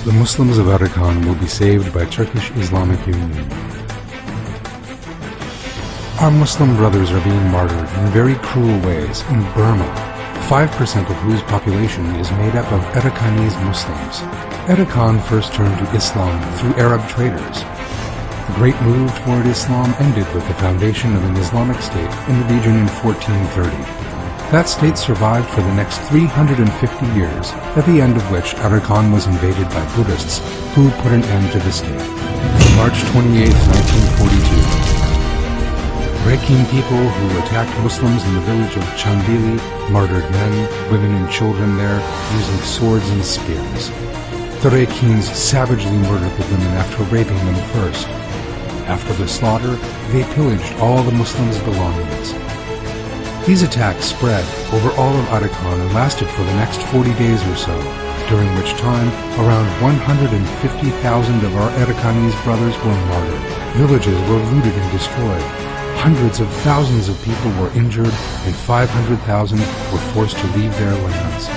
The Muslims of Arakan will be saved by Turkish Islamic Union. Our Muslim brothers are being martyred in very cruel ways in Burma, 5% of whose population is made up of Arakanese Muslims. Arakan first turned to Islam through Arab traders. The great move toward Islam ended with the foundation of an Islamic state in the region in 1430. That state survived for the next 350 years, at the end of which Arakan was invaded by Buddhists, who put an end to the state. March 28, 1942. Rakhine people who attacked Muslims in the village of Chandili martyred men, women and children there using swords and spears. The Rakhines savagely murdered the women after raping them first. After the slaughter, they pillaged all the Muslims' belongings. These attacks spread over all of Arakan and lasted for the next 40 days or so, during which time around 150,000 of our Arakanese brothers were martyred. Villages were looted and destroyed. Hundreds of thousands of people were injured, and 500,000 were forced to leave their lands.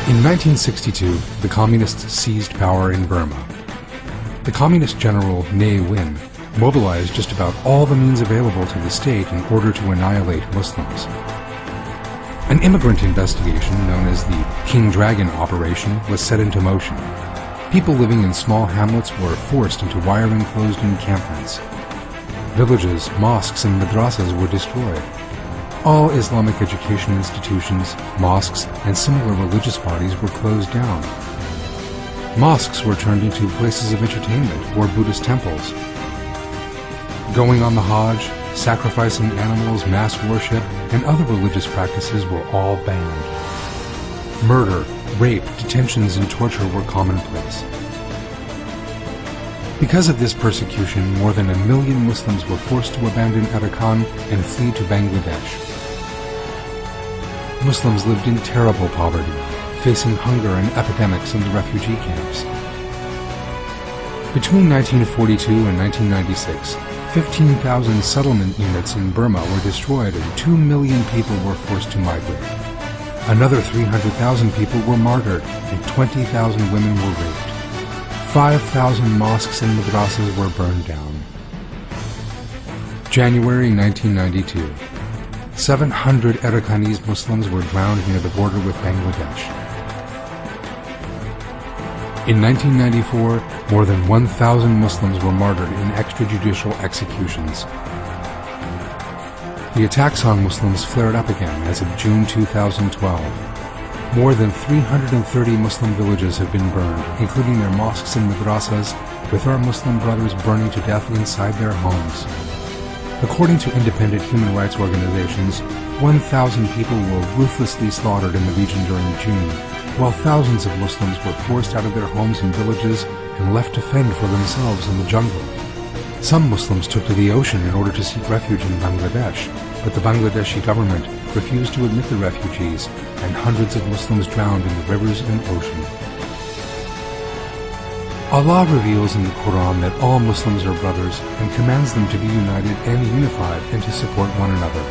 In 1962, the Communists seized power in Burma. The Communist General Ne Win mobilized just about all the means available to the state in order to annihilate Muslims. An immigrant investigation known as the King Dragon Operation was set into motion. People living in small hamlets were forced into wire-enclosed encampments. Villages, mosques, and madrasas were destroyed. All Islamic education institutions, mosques, and similar religious bodies were closed down. Mosques were turned into places of entertainment or Buddhist temples. Going on the Hajj, sacrificing animals, mass worship, and other religious practices were all banned. Murder, rape, detentions, and torture were commonplace. Because of this persecution, more than 1 million Muslims were forced to abandon Arakan and flee to Bangladesh. Muslims lived in terrible poverty, facing hunger and epidemics in the refugee camps. Between 1942 and 1996, 15,000 settlement units in Burma were destroyed and 2 million people were forced to migrate. Another 300,000 people were martyred and 20,000 women were raped. 5,000 mosques and madrasas were burned down. January 1992. 700 Arakanese Muslims were drowned near the border with Bangladesh. In 1994, more than 1,000 Muslims were martyred in extrajudicial executions. The attacks on Muslims flared up again as of June 2012. More than 330 Muslim villages have been burned, including their mosques and madrasas, with our Muslim brothers burning to death inside their homes. According to independent human rights organizations, 1,000 people were ruthlessly slaughtered in the region during June, while thousands of Muslims were forced out of their homes and villages and left to fend for themselves in the jungle. Some Muslims took to the ocean in order to seek refuge in Bangladesh, but the Bangladeshi government refused to admit the refugees, and hundreds of Muslims drowned in the rivers and ocean. Allah reveals in the Quran that all Muslims are brothers and commands them to be united and unified and to support one another.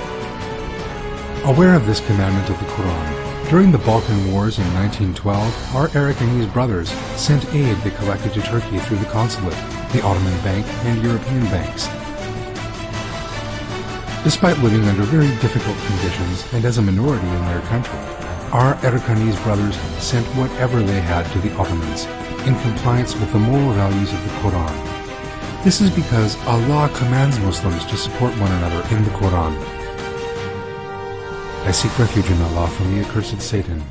Aware of this commandment of the Quran, during the Balkan Wars in 1912, our Arakanese brothers sent aid they collected to Turkey through the consulate, the Ottoman Bank, and European banks. Despite living under very difficult conditions and as a minority in their country, our Arakanese brothers sent whatever they had to the Ottomans, in compliance with the moral values of the Quran. This is because Allah commands Muslims to support one another in the Quran. I seek refuge in Allah from the accursed Satan.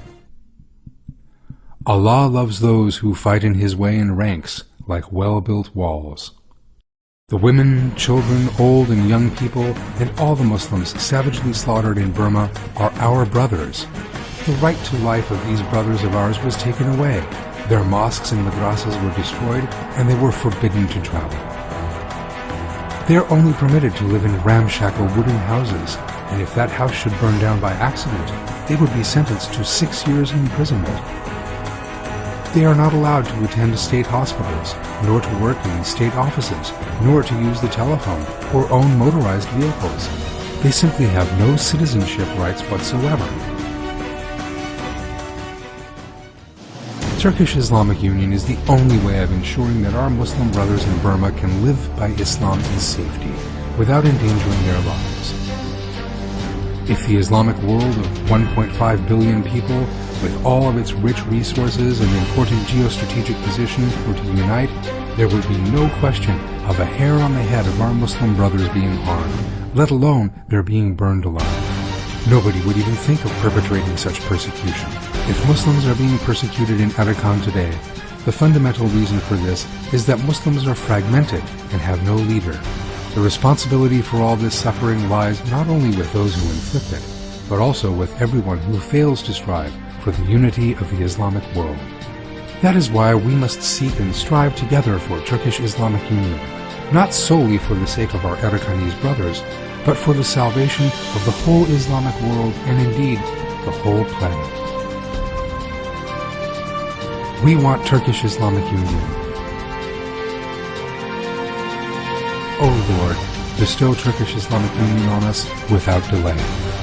Allah loves those who fight in His way in ranks like well-built walls. The women, children, old and young people, and all the Muslims savagely slaughtered in Burma are our brothers. The right to life of these brothers of ours was taken away. Their mosques and madrasas were destroyed, and they were forbidden to travel. They are only permitted to live in ramshackle wooden houses, and if that house should burn down by accident, they would be sentenced to 6 years imprisonment. They are not allowed to attend state hospitals, nor to work in state offices, nor to use the telephone or own motorized vehicles. They simply have no citizenship rights whatsoever. Turkish Islamic Union is the only way of ensuring that our Muslim brothers in Burma can live by Islam in safety, without endangering their lives. If the Islamic world of 1.5 billion people, with all of its rich resources and important geostrategic positions, were to unite, there would be no question of a hair on the head of our Muslim brothers being harmed, let alone their being burned alive. Nobody would even think of perpetrating such persecution. If Muslims are being persecuted in Arakan today, the fundamental reason for this is that Muslims are fragmented and have no leader. The responsibility for all this suffering lies not only with those who inflict it, but also with everyone who fails to strive for the unity of the Islamic world. That is why we must seek and strive together for Turkish Islamic Union, not solely for the sake of our Arakanese brothers, but for the salvation of the whole Islamic world and indeed the whole planet. We want Turkish Islamic Union. O Lord, bestow Turkish Islamic Union on us without delay.